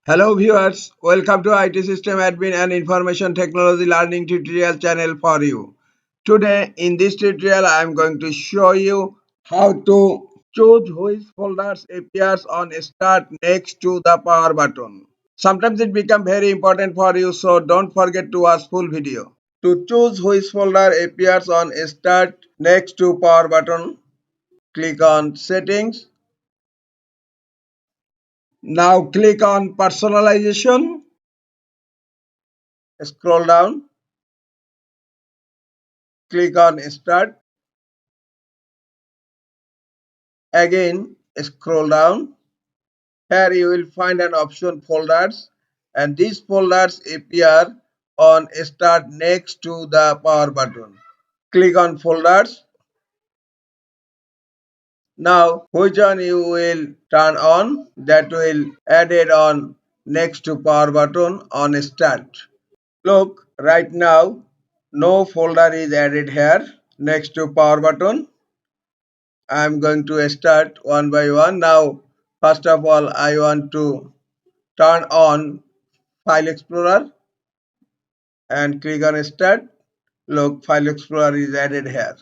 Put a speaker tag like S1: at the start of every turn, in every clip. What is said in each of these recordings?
S1: Hello viewers, welcome to IT System Admin and Information Technology Learning tutorial channel for you. Today in this tutorial I am going to show you how to choose which folders appears on start next to the power button. Sometimes it becomes very important for you, so don't forget to watch full video. To choose which folder appears on start next to power button, click on settings. Now click on personalization, scroll down, click on start. Again, scroll down. Here you will find an option folders, and these folders appear on start next to the power button. Click on folders. Now which one you will turn on, that will added on next to power button on start. Look, right now no folder is added here next to power button. I am going to start one by one. Now first of all I want to turn on File Explorer and click on Start. Look, File Explorer is added here.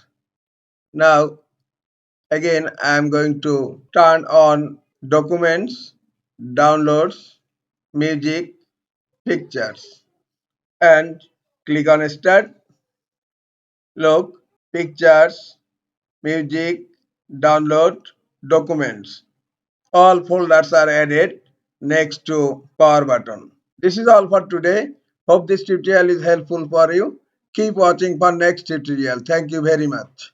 S1: Now again I am going to turn on Documents, Downloads, Music, Pictures and click on Start. Look, Pictures, Music, Download, Documents. All folders are added next to power button. This is all for today. Hope this tutorial is helpful for you. Keep watching for next tutorial. Thank you very much.